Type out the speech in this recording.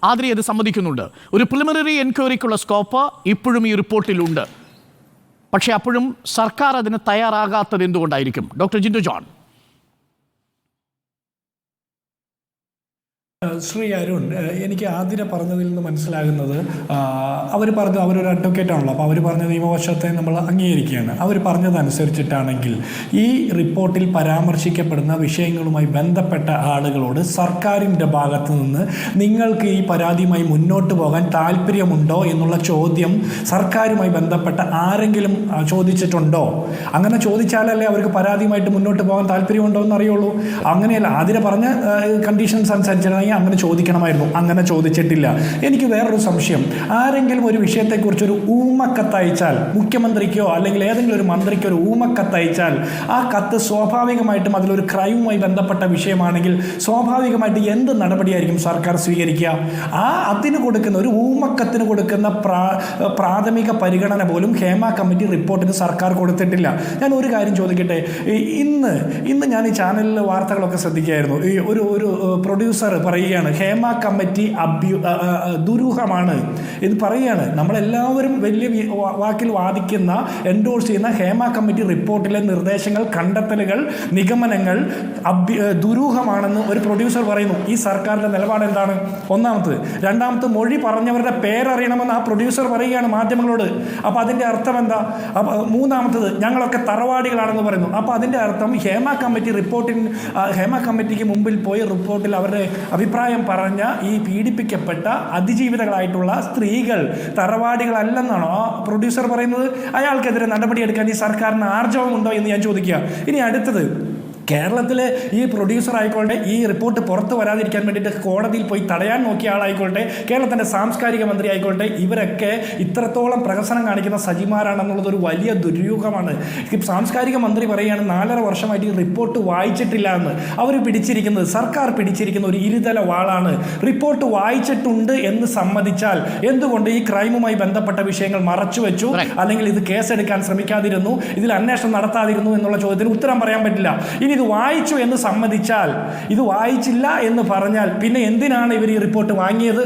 ആദ്രി അത് സമ്മതിക്കുന്നുണ്ട്. ഒരു preliminary എൻക്വയറിക്കുള്ള scope ഇപ്പോഴും ഈ റിപ്പോർട്ടിലുണ്ട്. പക്ഷേ അപ്പോഴും സർക്കാർ അതിന് തയ്യാറാകാത്തത് എന്തുകൊണ്ടായിരിക്കും? Doctor Jinto John. ശ്രീ അരുൺ, എനിക്ക് ആദ്യം പറഞ്ഞതിൽ നിന്ന് മനസ്സിലാകുന്നത്, അവർ പറഞ്ഞു അവരൊരു അഡ്വക്കേറ്റാണല്ലോ, അപ്പോൾ അവർ പറഞ്ഞ നിയമവശത്തെ നമ്മൾ അംഗീകരിക്കുകയാണ്. അവർ പറഞ്ഞതനുസരിച്ചിട്ടാണെങ്കിൽ ഈ റിപ്പോർട്ടിൽ പരാമർശിക്കപ്പെടുന്ന വിഷയങ്ങളുമായി ബന്ധപ്പെട്ട ആളുകളോട് സർക്കാരിൻ്റെ ഭാഗത്ത് നിന്ന് നിങ്ങൾക്ക് ഈ പരാതിയുമായി മുന്നോട്ട് പോകാൻ താല്പര്യമുണ്ടോ എന്നുള്ള ചോദ്യം സർക്കാരുമായി ബന്ധപ്പെട്ട ആരെങ്കിലും ചോദിച്ചിട്ടുണ്ടോ? അങ്ങനെ ചോദിച്ചാലല്ലേ അവർക്ക് പരാതിയുമായിട്ട് മുന്നോട്ട് പോകാൻ താല്പര്യമുണ്ടോ എന്ന് അറിയുള്ളൂ. അങ്ങനെയല്ല, ആദ്യം പറഞ്ഞ കണ്ടീഷൻസ് അനുസരിച്ചിട്ടാണെങ്കിൽ അങ്ങനെ ചോദിക്കണമായിരുന്നു. അങ്ങനെ ചോദിച്ചിട്ടില്ല. എനിക്ക് വേറൊരു സംശയം, ആരെങ്കിലും ഒരു വിഷയത്തെക്കുറിച്ചൊരു ഊമക്കത്തയച്ചാൽ, മുഖ്യമന്ത്രിക്കോ അല്ലെങ്കിൽ ഏതെങ്കിലും ഒരു മന്ത്രിക്കോ ഒരു ഊമക്കത്തയച്ചാൽ, ആ കത്ത് സ്വാഭാവികമായിട്ടും അതിലൊരു ക്രൈമുമായി ബന്ധപ്പെട്ട വിഷയമാണെങ്കിൽ സ്വാഭാവികമായിട്ട് എന്ത് നടപടിയായിരിക്കും സർക്കാർ സ്വീകരിക്കുക? അതിന് കൊടുക്കുന്ന ഒരു ഊമക്കത്തിന് കൊടുക്കുന്ന പ്രാഥമിക പരിഗണന പോലും ഹേമ കമ്മിറ്റി റിപ്പോർട്ടിന് സർക്കാർ കൊടുത്തിട്ടില്ല. ഞാൻ ഒരു കാര്യം ചോദിക്കട്ടെ, ഇന്ന് ഞാൻ ഈ ചാനലിലെ വാർത്തകളൊക്കെ ശ്രദ്ധിക്കുകയായിരുന്നു. ഈ ഒരു പ്രൊഡ്യൂസർ പറയുകയാണ് ഹേമ കമ്മിറ്റി ദുരൂഹമാണ് ഇത് പറയുകയാണ്. നമ്മളെല്ലാവരും വലിയ വാക്കിൽ വാദിക്കുന്ന, എൻഡോഴ്സ് ചെയ്യുന്ന ഹേമ കമ്മിറ്റി റിപ്പോർട്ടിലെ നിർദ്ദേശങ്ങൾ, കണ്ടെത്തലുകൾ, നിഗമനങ്ങൾ ദുരൂഹമാണെന്ന് ഒരു പ്രൊഡ്യൂസർ പറയുന്നു. ഈ സർക്കാരിൻ്റെ നിലപാട് എന്താണ്? ഒന്നാമത്. രണ്ടാമത്, മൊഴി പറഞ്ഞവരുടെ പേരറിയണമെന്ന് ആ പ്രൊഡ്യൂസർ പറയുകയാണ് മാധ്യമങ്ങളോട്. അപ്പോൾ അതിൻ്റെ അർത്ഥം എന്താ? മൂന്നാമത്തത്, ഞങ്ങളൊക്കെ തറവാടികളാണെന്ന് പറയുന്നു. അപ്പോൾ അതിൻ്റെ അർത്ഥം ഹേമ കമ്മിറ്റിക്ക് മുമ്പിൽ പോയി റിപ്പോർട്ടിൽ അവരുടെ അഭിപ്രായം പറഞ്ഞ ഈ പീഡിപ്പിക്കപ്പെട്ട അതിജീവിതകളായിട്ടുള്ള സ്ത്രീകൾ തറവാടികളല്ലെന്നാണോ ആ പ്രൊഡ്യൂസർ പറയുന്നത്? അയാൾക്കെതിരെ നടപടിയെടുക്കാൻ ഈ സർക്കാരിന് ആർജവമുണ്ടോ എന്ന് ഞാൻ ചോദിക്കുക. ഇനി അടുത്തത്, കേരളത്തിലെ ഈ പ്രൊഡ്യൂസർ ആയിക്കോട്ടെ, ഈ റിപ്പോർട്ട് പുറത്ത് വരാതിരിക്കാൻ വേണ്ടിയിട്ട് കോടതിയിൽ പോയി തടയാൻ നോക്കിയ ആളായിക്കോട്ടെ, കേരളത്തിൻ്റെ സാംസ്കാരിക മന്ത്രി ആയിക്കോട്ടെ, ഇവരൊക്കെ ഇത്രത്തോളം പ്രഹസനം കാണിക്കുന്ന സജിമാരാണെന്നുള്ളത് ഒരു വലിയ ദുര്യൂഹമാണ്. സാംസ്കാരിക മന്ത്രി പറയുകയാണ് 4.5 വർഷമായിട്ട് ഈ റിപ്പോർട്ട് വായിച്ചിട്ടില്ല എന്ന്. അവർ പിടിച്ചിരിക്കുന്നത്, സർക്കാർ പിടിച്ചിരിക്കുന്ന ഒരു ഇരുതല വാളാണ്. റിപ്പോർട്ട് വായിച്ചിട്ടുണ്ട് എന്ന് സമ്മതിച്ചാൽ എന്തുകൊണ്ട് ഈ ക്രൈമുമായി ബന്ധപ്പെട്ട വിഷയങ്ങൾ മറച്ചു വെച്ചു, അല്ലെങ്കിൽ ഇത് കേസെടുക്കാൻ ശ്രമിക്കാതിരുന്നു, ഇതിൽ അന്വേഷണം നടത്താതിരുന്നു എന്നുള്ള ചോദ്യത്തിന് ഉത്തരം പറയാൻ പറ്റില്ല. ഇനി ഇത് വായിച്ചു എന്ന് സമ്മതിച്ചാൽ, ഇത് വായിച്ചില്ല എന്ന് പറഞ്ഞാൽ പിന്നെ എന്തിനാണ് ഇവർ ഈ റിപ്പോർട്ട് വാങ്ങിയത്?